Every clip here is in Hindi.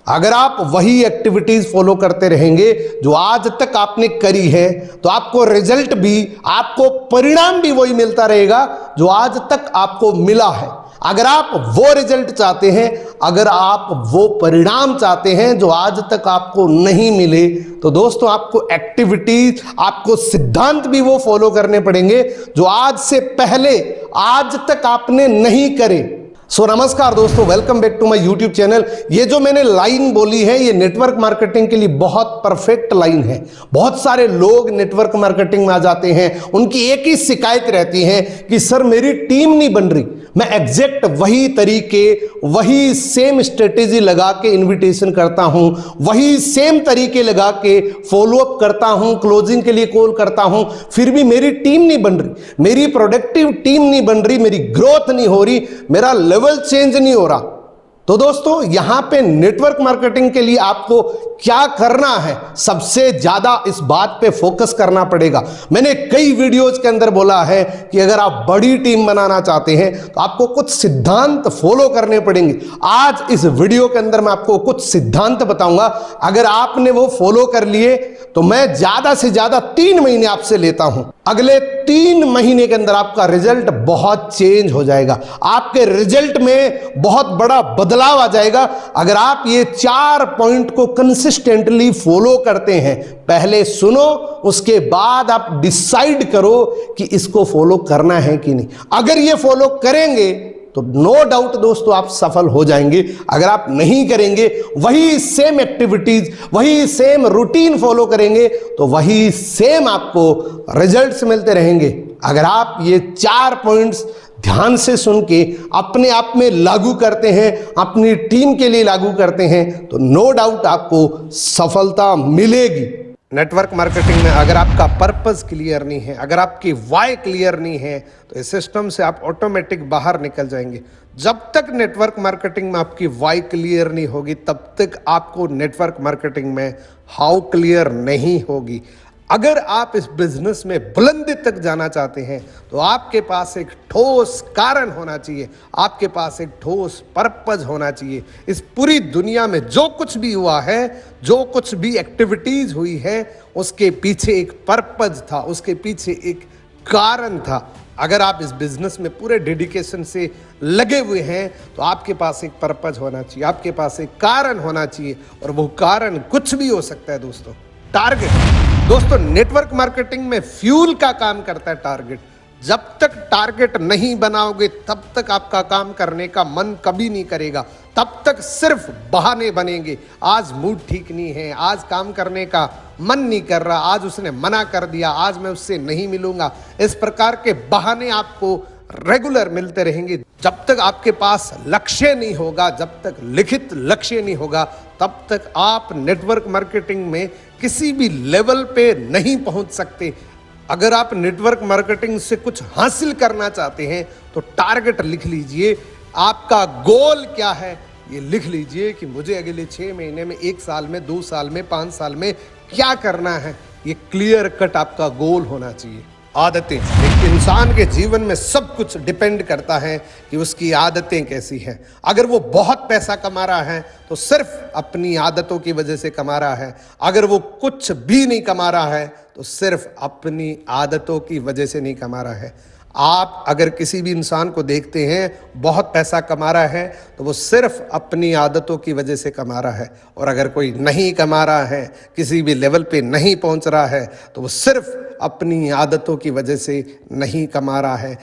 अगर आप वही एक्टिविटीज फॉलो करते रहेंगे जो आज तक आपने करी है, तो आपको रिजल्ट भी, आपको परिणाम भी वही मिलता रहेगा जो आज तक आपको मिला है। अगर आप वो रिजल्ट चाहते हैं, अगर आप वो परिणाम चाहते हैं जो आज तक आपको नहीं मिले, तो दोस्तों आपको एक्टिविटीज, आपको सिद्धांत भी वो फॉलो करने पड़ेंगे जो आज से पहले, आज तक आपने नहीं करे। नमस्कार दोस्तों, welcome back to my YouTube channel. ये जो मैंने लाइन बोली है, ये नेटवर्क मार्केटिंग के लिए बहुत परफेक्ट लाइन है। बहुत सारे लोग नेटवर्क मार्केटिंग में आ जाते हैं, उनकी एक ही शिकायत रहती है कि सर मेरी टीम नहीं बन रही। मैं एग्जैक्ट वही तरीके, वही सेम स्ट्रेटेजी लगा के इन्विटेशन करता हूं, वही सेम तरीके लगा के फॉलोअप करता हूं, क्लोजिंग के लिए कॉल करता हूं, फिर भी मेरी टीम नहीं बन रही, मेरी प्रोडक्टिव टीम नहीं बन रही, मेरी ग्रोथ नहीं हो रही, मेरा लेवल चेंज नहीं हो रहा। तो दोस्तों यहां पे नेटवर्क मार्केटिंग के लिए आपको क्या करना है, सबसे ज्यादा इस बात पे फोकस करना पड़ेगा। मैंने कई वीडियोज के अंदर बोला है कि अगर आप बड़ी टीम बनाना चाहते हैं तो आपको कुछ सिद्धांत फॉलो करने पड़ेंगे। आज इस वीडियो के अंदर मैं आपको कुछ सिद्धांत बताऊंगा। अगर आपने वो फॉलो कर लिए तो मैं ज्यादा से ज्यादा 3 महीने आपसे लेता हूं। अगले 3 महीने के अंदर आपका रिजल्ट बहुत चेंज हो जाएगा, आपके रिजल्ट में बहुत बड़ा बदलाव आ जाएगा अगर आप ये 4 पॉइंट को कंसिस्टेंटली फॉलो करते हैं। पहले सुनो, उसके बाद आप डिसाइड करो कि इसको फॉलो करना है कि नहीं। अगर ये फॉलो करेंगे तो नो डाउट दोस्तों आप सफल हो जाएंगे। अगर आप नहीं करेंगे, वही सेम एक्टिविटीज, वही सेम रूटीन फॉलो करेंगे, तो वही सेम आपको रिजल्ट्स मिलते रहेंगे। अगर आप ये 4 पॉइंट्स ध्यान से सुन के अपने आप में लागू करते हैं, अपनी टीम के लिए लागू करते हैं, तो नो डाउट आपको सफलता मिलेगी। नेटवर्क मार्केटिंग में अगर आपका पर्पस क्लियर नहीं है, अगर आपकी वाई क्लियर नहीं है, तो इस सिस्टम से आप ऑटोमेटिक बाहर निकल जाएंगे। जब तक नेटवर्क मार्केटिंग में आपकी वाई क्लियर नहीं होगी, तब तक आपको नेटवर्क मार्केटिंग में हाउ क्लियर नहीं होगी। अगर आप इस बिजनेस में बुलंदी तक जाना चाहते हैं तो आपके पास एक ठोस कारण होना चाहिए, आपके पास एक ठोस पर्पस होना चाहिए। इस पूरी दुनिया में जो कुछ भी हुआ है, जो कुछ भी एक्टिविटीज हुई है, उसके पीछे एक पर्पस था, उसके पीछे एक कारण था। अगर आप इस बिजनेस में पूरे डेडिकेशन से लगे हुए हैं तो आपके पास एक पर्पस होना चाहिए, आपके पास एक कारण होना चाहिए, और वो कारण कुछ भी हो सकता है दोस्तों। टारगेट दोस्तों, नेटवर्क मार्केटिंग में फ्यूल का काम करता है टारगेट। जब तक टारगेट नहीं बनाओगे तब तक आपका काम करने का मन कभी नहीं करेगा, तब तक सिर्फ बहाने बनेंगे। आज मूड ठीक नहीं है, आज काम करने का मन नहीं कर रहा, आज उसने मना कर दिया, आज मैं उससे नहीं मिलूंगा। इस प्रकार के बहाने आपको रेगुलर मिलते रहेंगे। जब तक आपके पास लक्ष्य नहीं होगा, जब तक लिखित लक्ष्य नहीं होगा, तब तक आप नेटवर्क मार्केटिंग में किसी भी लेवल पे नहीं पहुंच सकते। अगर आप नेटवर्क मार्केटिंग से कुछ हासिल करना चाहते हैं तो टारगेट लिख लीजिए। आपका गोल क्या है ये लिख लीजिए कि मुझे अगले 6 महीने में, 1 साल में, 2 साल में, 5 साल में क्या करना है। ये क्लियर कट आपका गोल होना चाहिए। आदतें, एक इंसान के जीवन में सब कुछ डिपेंड करता है कि उसकी आदतें कैसी हैं। अगर वो बहुत पैसा कमा रहा है तो सिर्फ अपनी आदतों की वजह से कमा रहा है। अगर वो कुछ भी नहीं कमा रहा है तो सिर्फ अपनी आदतों की वजह से नहीं कमा रहा है। आप अगर किसी भी इंसान को देखते हैं बहुत पैसा कमा रहा है तो वो सिर्फ अपनी आदतों की वजह से कमा रहा है, और अगर कोई नहीं कमा रहा है, किसी भी लेवल पे नहीं पहुंच रहा है, तो वो सिर्फ अपनी आदतों की वजह से नहीं कमा रहा है।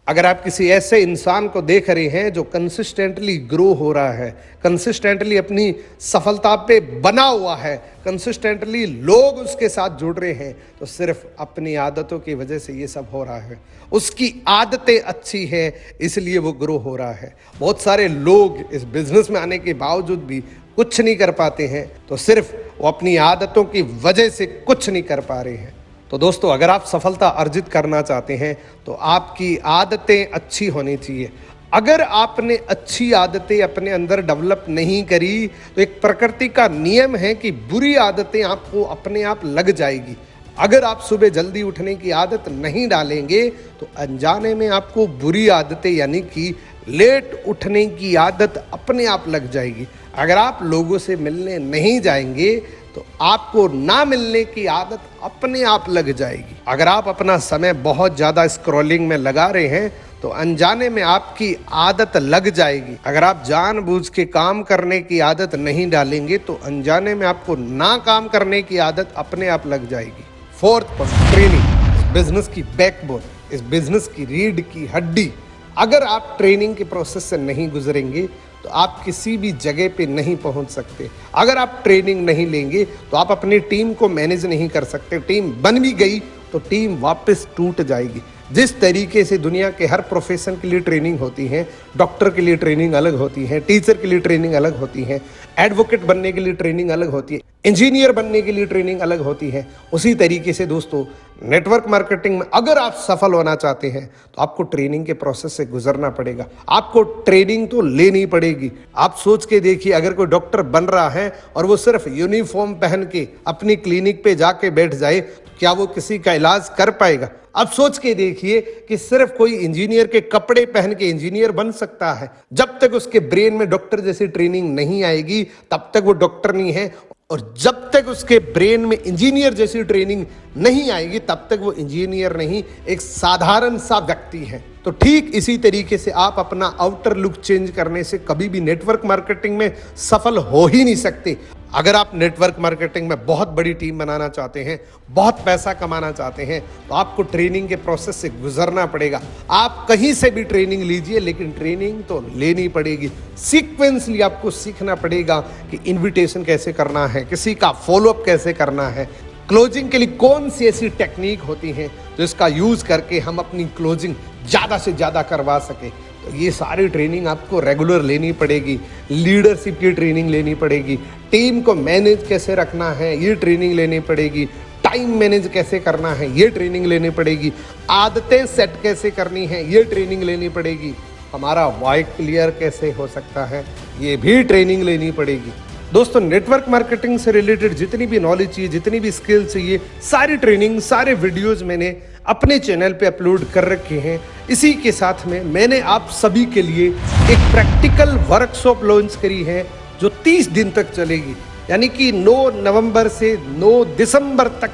अगर आप किसी ऐसे इंसान को देख रहे हैं जो कंसिस्टेंटली ग्रो हो रहा है, कंसिस्टेंटली अपनी सफलता पे बना हुआ है, कंसिस्टेंटली लोग उसके साथ जुड़ रहे हैं, तो सिर्फ अपनी आदतों की वजह से ये सब हो रहा है। उसकी आदतें अच्छी है इसलिए वो ग्रो हो रहा है। बहुत सारे लोग इस बिजनेस में आने के बावजूद भी कुछ नहीं कर पाते हैं, तो सिर्फ वो अपनी आदतों की वजह से कुछ नहीं कर पा रहे हैं। तो दोस्तों अगर आप सफलता अर्जित करना चाहते हैं तो आपकी आदतें अच्छी होनी चाहिए। अगर आपने अच्छी आदतें अपने अंदर डेवलप नहीं करी तो एक प्रकृति का नियम है कि बुरी आदतें आपको अपने आप लग जाएगी। अगर आप सुबह जल्दी उठने की आदत नहीं डालेंगे तो अनजाने में आपको बुरी आदतें यानी कि लेट उठने की आदत अपने आप लग जाएगी। अगर आप लोगों से मिलने नहीं जाएंगे तो आपको ना मिलने की आदत अपने आप लग जाएगी। अगर आप अपना समय बहुत ज़्यादा स्क्रॉलिंग में लगा रहे हैं तो अनजाने में आपकी आदत लग जाएगी। अगर आप जानबूझ के काम करने की आदत नहीं डालेंगे तो अनजाने में आपको ना काम करने की आदत अपने आप लग जाएगी। फोर्थ पॉइंट, ट्रेनिंग इस बिजनेस की बैकबोन, इस बिजनेस की रीढ़ की हड्डी। अगर आप ट्रेनिंग के प्रोसेस से नहीं गुजरेंगे तो आप किसी भी जगह पे नहीं पहुंच सकते। अगर आप ट्रेनिंग नहीं लेंगे तो आप अपनी टीम को मैनेज नहीं कर सकते। टीम बन भी गई तो टीम वापस टूट जाएगी। जिस तरीके से दुनिया के हर प्रोफेशन के लिए ट्रेनिंग होती है, डॉक्टर के लिए ट्रेनिंग अलग होती है, टीचर के लिए ट्रेनिंग अलग होती है, एडवोकेट बनने के लिए ट्रेनिंग अलग होती है, इंजीनियर बनने के लिए ट्रेनिंग अलग होती है, उसी तरीके से दोस्तों नेटवर्क मार्केटिंग में अगर आप सफल होना चाहते हैं तो आपको ट्रेनिंग के प्रोसेस से गुजरना पड़ेगा। आपको ट्रेनिंग तो लेनी पड़ेगी। आप सोच के देखिए, अगर कोई डॉक्टर बन रहा है और वो सिर्फ यूनिफॉर्म पहन के अपनी क्लिनिक पे जाके बैठ जाए, क्या वो किसी का इलाज कर पाएगा? अब सोच के देखिए कि सिर्फ कोई इंजीनियर के कपड़े पहन के इंजीनियर बन सकता है। जब तक उसके ब्रेन में डॉक्टर जैसी ट्रेनिंग नहीं आएगी तब तक वो डॉक्टर नहीं है, और जब तक उसके ब्रेन में इंजीनियर जैसी ट्रेनिंग नहीं आएगी तब तक वो इंजीनियर नहीं, एक साधारण सा व्यक्ति है। तो ठीक इसी तरीके से आप अपना आउटर लुक चेंज करने से कभी भी नेटवर्क मार्केटिंग में सफल हो ही नहीं सकते। अगर आप नेटवर्क मार्केटिंग में बहुत बड़ी टीम बनाना चाहते हैं, बहुत पैसा कमाना चाहते हैं, तो आपको ट्रेनिंग के प्रोसेस से गुजरना पड़ेगा। आप कहीं से भी ट्रेनिंग लीजिए, लेकिन ट्रेनिंग तो लेनी पड़ेगी। सीक्वेंसली आपको सीखना पड़ेगा कि इनविटेशन कैसे करना है, किसी का फॉलोअप कैसे करना है, क्लोजिंग के लिए कौन सी ऐसी टेक्निक होती है जिसका यूज करके हम अपनी क्लोजिंग ज़्यादा से ज़्यादा करवा सके। तो ये सारी ट्रेनिंग आपको रेगुलर लेनी पड़ेगी। लीडरशिप की ट्रेनिंग लेनी पड़ेगी, टीम को मैनेज कैसे रखना है ये ट्रेनिंग लेनी पड़ेगी, टाइम मैनेज कैसे करना है ये ट्रेनिंग लेनी पड़ेगी, आदतें सेट कैसे करनी है ये ट्रेनिंग लेनी पड़ेगी, हमारा वाई क्लियर कैसे हो सकता है ये भी ट्रेनिंग लेनी पड़ेगी। दोस्तों, नेटवर्क मार्केटिंग से रिलेटेड जितनी भी नॉलेज चाहिए, जितनी भी स्किल चाहिए, सारी ट्रेनिंग, सारे वीडियोस मैंने अपने चैनल पे अपलोड कर रखे हैं। इसी के साथ में मैंने आप सभी के लिए एक प्रैक्टिकल वर्कशॉप लॉन्च करी है जो 30 दिन तक चलेगी, यानी कि 9 नवंबर से 9 दिसंबर तक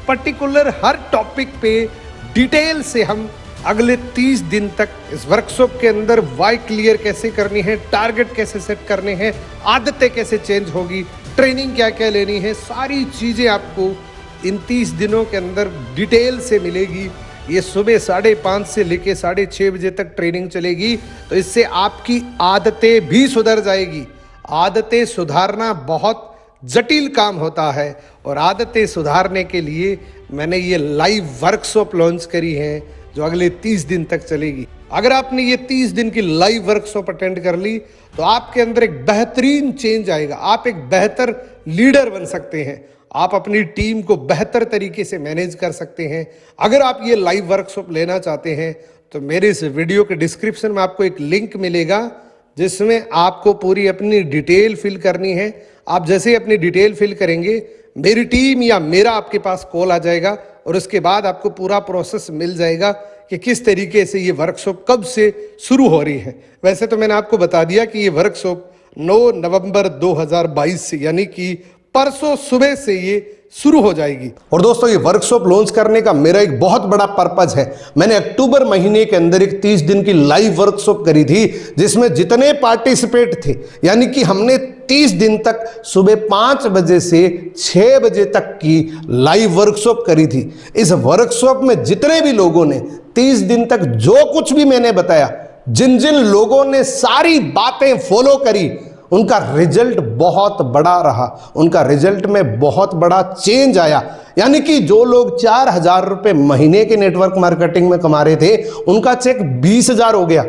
पर्टिकुलर हर टॉपिक पे डिटेल से हम अगले 30 दिन तक इस वर्कशॉप के अंदर वाई क्लियर कैसे करनी है, टारगेट कैसे सेट करने हैं, आदतें कैसे चेंज होगी, ट्रेनिंग क्या क्या लेनी है, सारी चीज़ें आपको इन 30 दिनों के अंदर डिटेल से मिलेगी। ये सुबह 5:30 से लेके 6:30 बजे तक ट्रेनिंग चलेगी। तो इससे आपकी आदतें भी सुधर जाएगी। आदतें सुधारना बहुत जटिल काम होता है और आदतें सुधारने के लिए मैंने ये लाइव वर्कशॉप लॉन्च करी है जो अगले 30 दिन तक चलेगी। अगर आपने ये 30 दिन की लाइव वर्कशॉप अटेंड कर ली तो आपके अंदर एक बेहतरीन चेंज आएगा। आप एक बेहतर लीडर बन सकते हैं, आप अपनी टीम को बेहतर तरीके से मैनेज कर सकते हैं। अगर आप ये लाइव वर्कशॉप लेना चाहते हैं तो मेरे इस वीडियो के डिस्क्रिप्शन में आपको एक लिंक मिलेगा जिसमें आपको पूरी अपनी डिटेल फिल करनी है। आप जैसे ही अपनी डिटेल फिल करेंगे, मेरी टीम या मेरा आपके पास कॉल आ जाएगा और उसके बाद आपको पूरा प्रोसेस मिल जाएगा कि किस तरीके से ये वर्कशॉप कब से शुरू हो रही है। वैसे तो मैंने आपको बता दिया कि ये वर्कशॉप 9 नवंबर 2022 से, यानी कि परसों सुबह से ये शुरू हो जाएगी। और दोस्तों, ये वर्कशॉप लॉन्च करने का मेरा एक बहुत बड़ा पर्पज है। मैंने अक्टूबर महीने के अंदर एक 30 दिन की लाइव वर्कशॉप करी थी जिसमें जितने पार्टिसिपेट थे, यानी कि हमने 30 दिन तक सुबह 5 बजे से 6 बजे तक की लाइव वर्कशॉप करी थी। इस वर्कशॉप में जितने भी लोगों ने 30 दिन तक जो कुछ भी मैंने बताया, जिन जिन लोगों ने सारी बातें फॉलो करी, उनका रिजल्ट बहुत बड़ा रहा। उनका रिजल्ट में बहुत बड़ा चेंज आया। यानी कि जो लोग 4,000 रुपए महीने के नेटवर्क मार्केटिंग में कमा रहे थे, उनका चेक 20,000 हो गया।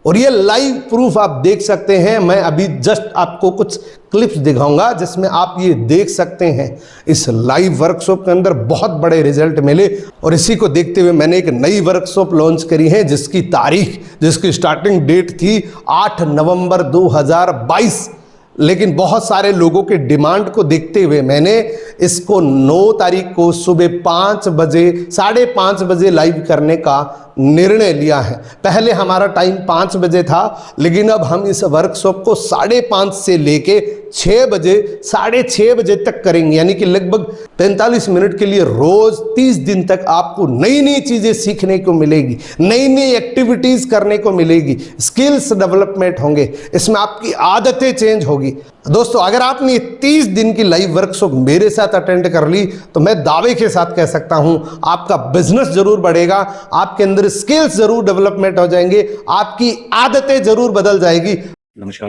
और ये लाइव प्रूफ आप देख सकते हैं। मैं अभी जस्ट आपको कुछ क्लिप्स दिखाऊंगा जिसमें आप ये देख सकते हैं। इस लाइव वर्कशॉप के अंदर बहुत बड़े रिजल्ट मिले और इसी को देखते हुए मैंने एक नई वर्कशॉप लॉन्च करी है जिसकी स्टार्टिंग डेट थी 8 नवंबर 2022। लेकिन बहुत सारे लोगों के डिमांड को देखते हुए मैंने इसको 9 तारीख को सुबह 5 बजे 5:30 बजे लाइव करने का निर्णय लिया है। पहले हमारा टाइम 5 बजे था, लेकिन अब हम इस वर्कशॉप को 5:30 से लेके 6 बजे 6:30 बजे तक करेंगे, यानी कि लगभग 45 मिनट के लिए रोज 30 दिन तक आपको नई नई चीजें सीखने को मिलेगी, नई नई एक्टिविटीज करने को मिलेगी, स्किल्स डेवलपमेंट होंगे, इसमें आपकी आदतें चेंज होगी। दोस्तों, अगर आपने 30 दिन की लाइव वर्कशॉप मेरे साथ अटेंड कर ली तो मैं दावे के साथ कह सकता हूं आपका बिजनेस जरूर बढ़ेगा, आपके अंदर स्किल्स जरूर डेवलपमेंट हो जाएंगे, आपकी आदतें जरूर बदल जाएगी। नमस्कार